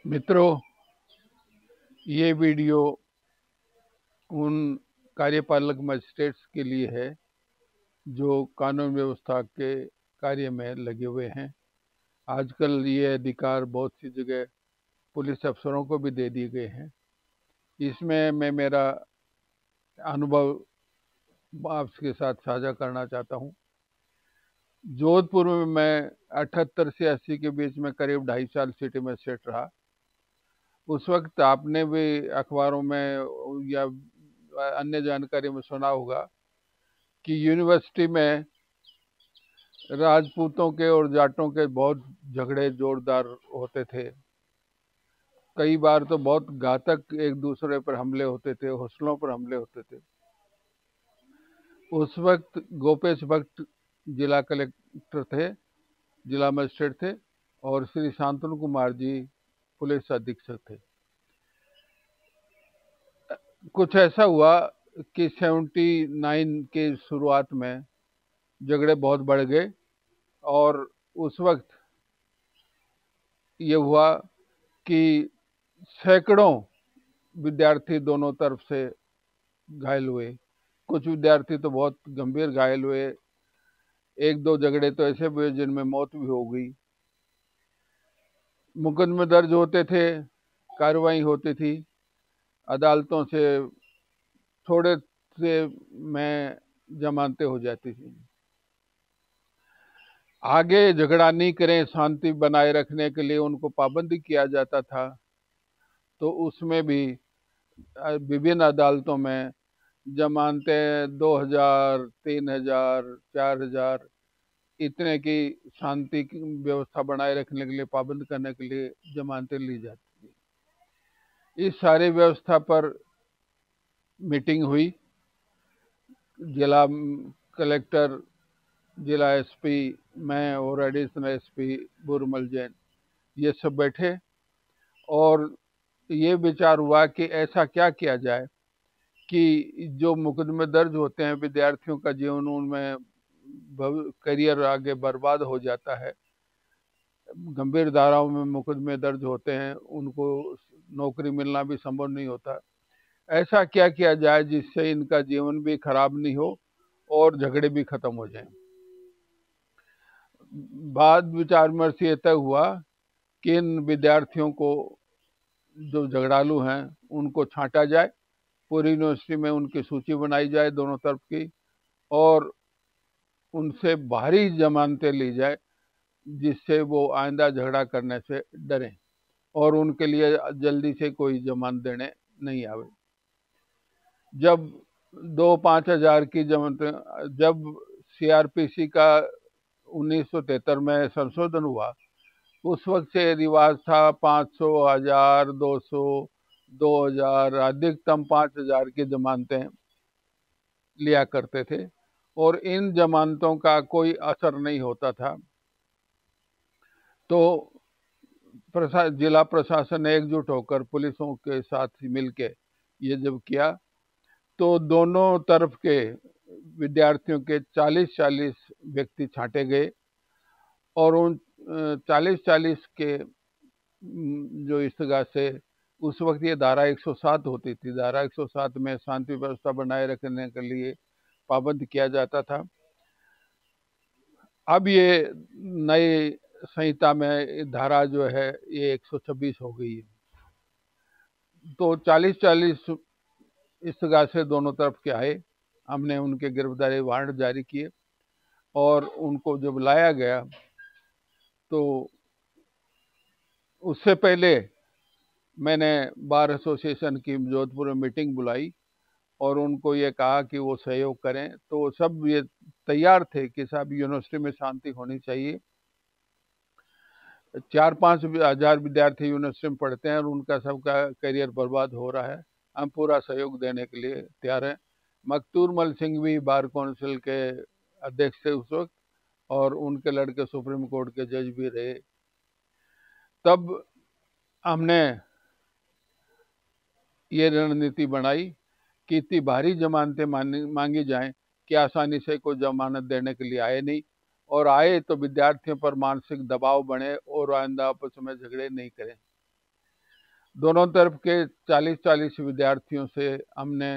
मित्रों, ये वीडियो उन कार्यपालक मजिस्ट्रेट्स के लिए है जो कानून व्यवस्था के कार्य में लगे हुए हैं। आजकल ये अधिकार बहुत सी जगह पुलिस अफसरों को भी दे दिए गए हैं। इसमें मैं मेरा अनुभव आपके साथ साझा करना चाहता हूँ। जोधपुर में मैं 78 से 80 के बीच में करीब 2.5 साल सिटी मजिस्ट्रेट रहा। उस वक्त आपने भी अखबारों में या अन्य जानकारी में सुना होगा कि यूनिवर्सिटी में राजपूतों के और जाटों के बहुत झगड़े जोरदार होते थे। कई बार तो बहुत घातक एक दूसरे पर हमले होते थे, हौसलों पर हमले होते थे। उस वक्त गोपेश भट्ट जिला कलेक्टर थे, जिला मजिस्ट्रेट थे, और श्री शांतनु कुमार जी पुलिस अधीक्षक थे। कुछ ऐसा हुआ कि 79 के शुरुआत में झगड़े बहुत बढ़ गए और उस वक्त ये हुआ कि सैकड़ों विद्यार्थी दोनों तरफ से घायल हुए। कुछ विद्यार्थी तो बहुत गंभीर घायल हुए। एक दो झगड़े तो ऐसे हुए जिनमें मौत भी हो गई। मुकदमे दर्ज होते थे, कार्रवाई होती थी, अदालतों से थोड़े से में जमानतें हो जाती थी। आगे झगड़ा नहीं करें, शांति बनाए रखने के लिए उनको पाबंदी किया जाता था। तो उसमें भी विभिन्न अदालतों में जमानतें 2,000, 3,000, 4,000 इतने की शांति की व्यवस्था बनाए रखने के लिए, पाबंद करने के लिए जमानतें ली जाती थी। इस सारी व्यवस्था पर मीटिंग हुई। जिला कलेक्टर, जिला एसपी, मैं और एडिशनल एसपी बुरमल जैन, ये सब बैठे और ये विचार हुआ कि ऐसा क्या किया जाए कि जो मुकदमे दर्ज होते हैं, विद्यार्थियों का जीवन उनमें करियर आगे बर्बाद हो जाता है। गंभीर धाराओं में मुकदमे दर्ज होते हैं, उनको नौकरी मिलना भी संभव नहीं होता। ऐसा क्या किया जाए जिससे इनका जीवन भी खराब नहीं हो और झगड़े भी खत्म हो जाएं। बाद विचार विमर्श ये तय हुआ कि इन विद्यार्थियों को, जो झगड़ालू हैं, उनको छांटा जाए। पूरी यूनिवर्सिटी में उनकी सूची बनाई जाए दोनों तरफ की, और उनसे भारी जमानतें ली जाए जिससे वो आइंदा झगड़ा करने से डरें और उनके लिए जल्दी से कोई जमानत देने नहीं आवे। जब 2-5 हज़ार की जमानत, जब सीआरपीसी का 1973 में संशोधन हुआ, उस वक्त से रिवाज था 500, 1,000, 200, 2,000, अधिकतम 5,000 की जमानतें लिया करते थे और इन जमानतों का कोई असर नहीं होता था। तो जिला प्रशासन ने एकजुट होकर पुलिसों के साथ मिलके ये जब किया तो दोनों तरफ के विद्यार्थियों के 40-40 व्यक्ति छांटे गए और उन 40-40 के जो इस्तगा से, उस वक्त ये धारा 107 होती थी। धारा 107 में शांति व्यवस्था बनाए रखने के लिए पाबंद किया जाता था। अब ये नई संहिता में धारा जो है ये 126 हो गई है। तो 40-40 इस्तगा से दोनों तरफ के आए। हमने उनके गिरफ्तारी वारंट जारी किए और उनको जब लाया गया तो उससे पहले मैंने बार एसोसिएशन की जोधपुर में मीटिंग बुलाई और उनको ये कहा कि वो सहयोग करें। तो सब ये तैयार थे कि साहब यूनिवर्सिटी में शांति होनी चाहिए। 4-5 हज़ार विद्यार्थी यूनिवर्सिटी में पढ़ते हैं और उनका सबका करियर बर्बाद हो रहा है। हम पूरा सहयोग देने के लिए तैयार हैं। मकतूर मल सिंह भी बार काउंसिल के अध्यक्ष थे उस वक्त और उनके लड़के सुप्रीम कोर्ट के जज भी रहे। तब हमने ये रणनीति बनाई कि इतनी भारी जमानतें मांगी जाएं कि आसानी से कोई जमानत देने के लिए आए नहीं, और आए तो विद्यार्थियों पर मानसिक दबाव बने और आइंदा आपस में झगड़े नहीं करें। दोनों तरफ के 40-40 विद्यार्थियों से हमने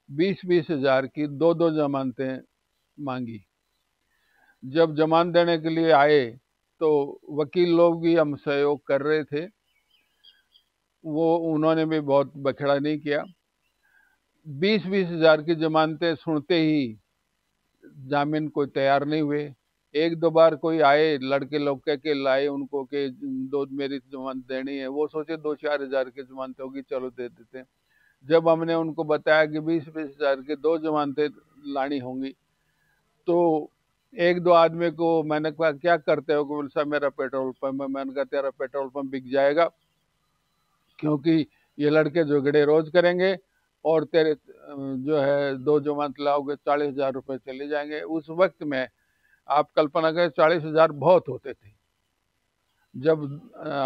20-20 हजार की 2-2 जमानतें मांगी। जब जमानत देने के लिए आए तो वकील लोग भी हम सहयोग कर रहे थे, वो उन्होंने भी बहुत बखेड़ा नहीं किया। 20-20 हजार की जमानतें सुनते ही जामीन कोई तैयार नहीं हुए। एक दो बार कोई आए, लड़के लोग कह के लाए उनको कि दो मेरी जमानत देनी है, वो सोचे 2-4 हजार की जमानत होगी, चलो दे देते हैं। जब हमने उनको बताया कि 20-20 हजार की 2 जमानतें लानी होंगी, तो एक दो आदमी को मैंने कहा क्या करते हो, बोले साहब मेरा पेट्रोल पंप है। मैंने कहा तेरा पेट्रोल पंप बिक जाएगा, क्योंकि ये लड़के झगड़े रोज करेंगे और तेरे जो है 2 जमानत लाओगे 40,000 रुपये चले जाएंगे। उस वक्त में आप कल्पना करें 40,000 बहुत होते थे। जब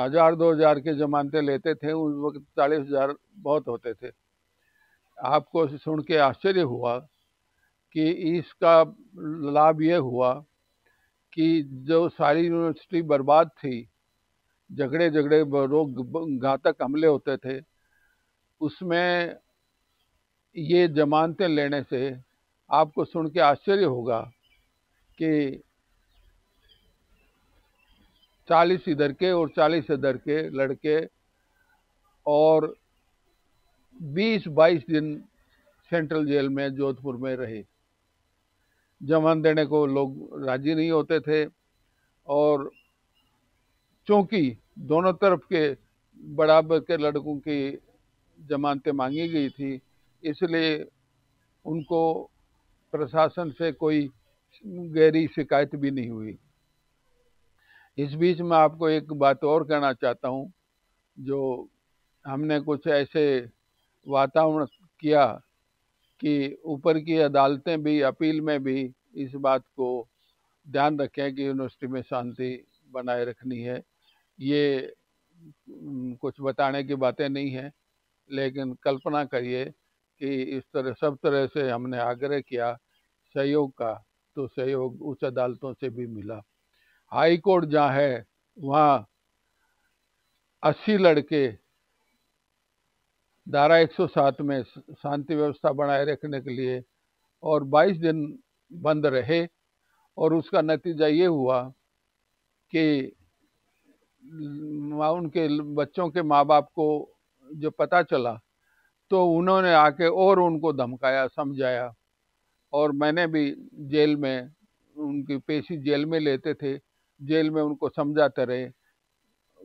1,000-2,000 की जमानतें लेते थे उस वक्त 40,000 बहुत होते थे। आपको सुन के आश्चर्य हुआ कि इसका लाभ ये हुआ कि जो सारी यूनिवर्सिटी बर्बाद थी, झगड़े झगड़े रोग घातक हमले होते थे, उसमें ये जमानतें लेने से आपको सुन के आश्चर्य होगा कि 40 इधर के और 40 इधर के लड़के और 20-22 दिन सेंट्रल जेल में जोधपुर में रहे। जमानत देने को लोग राजी नहीं होते थे, और चूंकि दोनों तरफ के बराबर के लड़कों की जमानतें मांगी गई थी, इसलिए उनको प्रशासन से कोई गहरी शिकायत भी नहीं हुई। इस बीच में आपको एक बात और कहना चाहता हूँ, जो हमने कुछ ऐसे वातावरण किया कि ऊपर की अदालतें भी अपील में भी इस बात को ध्यान रखें कि यूनिवर्सिटी में शांति बनाए रखनी है। ये कुछ बताने की बातें नहीं है, लेकिन कल्पना करिए कि इस तरह सब तरह से हमने आग्रह किया सहयोग का, तो सहयोग उच्च अदालतों से भी मिला। हाई कोर्ट जहाँ है वहाँ 80 लड़के धारा 107 में शांति व्यवस्था बनाए रखने के लिए और 22 दिन बंद रहे, और उसका नतीजा ये हुआ कि उनके बच्चों के माँ बाप को जो पता चला तो उन्होंने आके और उनको धमकाया, समझाया। और मैंने भी जेल में उनकी पेशी जेल में लेते थे, जेल में उनको समझाते रहे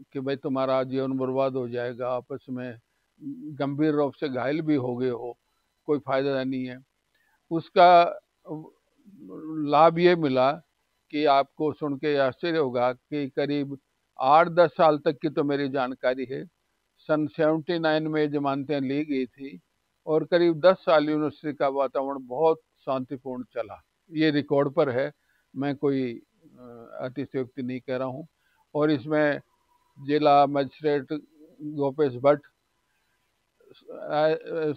कि भाई तुम्हारा जीवन बर्बाद हो जाएगा, आपस में गंभीर रूप से घायल भी हो गए हो, कोई फायदा नहीं है। उसका लाभ ये मिला कि आपको सुन के आश्चर्य होगा कि करीब 8-10 साल तक की तो मेरी जानकारी है, सन 79 में जमानतें ली गई थी और करीब 10 साल यूनिवर्सिटी का वातावरण बहुत शांतिपूर्ण चला। ये रिकॉर्ड पर है, मैं कोई अतिशयोक्ति नहीं कह रहा हूँ। और इसमें जिला magistrate Gopesh Bhatt,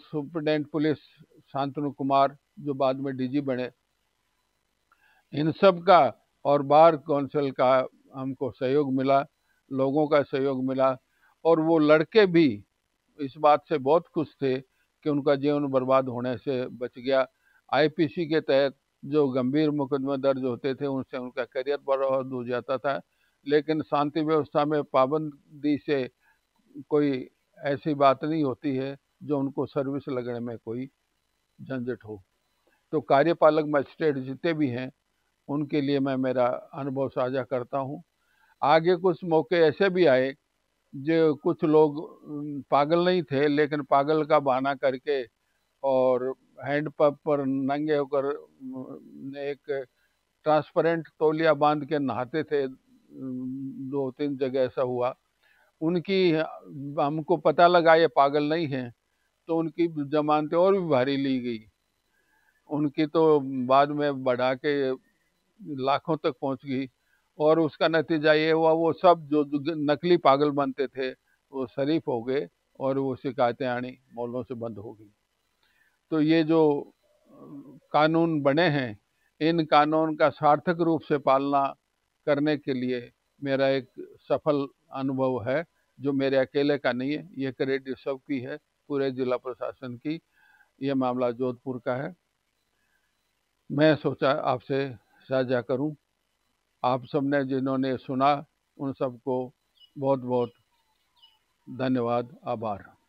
superintendent police Shantanu Kumar जो बाद में डीजी बने, इन सब का और बार काउंसिल का हमको सहयोग मिला, लोगों का सहयोग मिला। और वो लड़के भी इस बात से बहुत खुश थे कि उनका जीवन बर्बाद होने से बच गया। आईपीसी के तहत जो गंभीर मुकदमे दर्ज होते थे उनसे उनका करियर बर्बाद हो जाता था, लेकिन शांति व्यवस्था में पाबंदी से कोई ऐसी बात नहीं होती है जो उनको सर्विस लगने में कोई झंझट हो। तो कार्यपालक मजिस्ट्रेट जितने भी हैं उनके लिए मैं मेरा अनुभव साझा करता हूँ। आगे कुछ मौके ऐसे भी आए जो कुछ लोग पागल नहीं थे, लेकिन पागल का बहाना करके और हैंडपंप पर नंगे होकर एक ट्रांसपेरेंट तौलिया बांध के नहाते थे। 2-3 जगह ऐसा हुआ। उनकी हमको पता लगा ये पागल नहीं है, तो उनकी जमानतें और भी भारी ली गई। उनकी तो बाद में बढ़ा के लाखों तक पहुंच गई, और उसका नतीजा ये हुआ वो सब जो नकली पागल बनते थे वो शरीफ हो गए और वो शिकायतें आनी मौलों से बंद हो गई। तो ये जो कानून बने हैं, इन कानून का सार्थक रूप से पालना करने के लिए मेरा एक सफल अनुभव है। जो मेरे अकेले का नहीं है, ये क्रेडिट सबकी है, पूरे जिला प्रशासन की। ये मामला जोधपुर का है। मैं सोचा आपसे साझा करूं। आप सबने जिन्होंने सुना उन सबको बहुत बहुत धन्यवाद, आभार।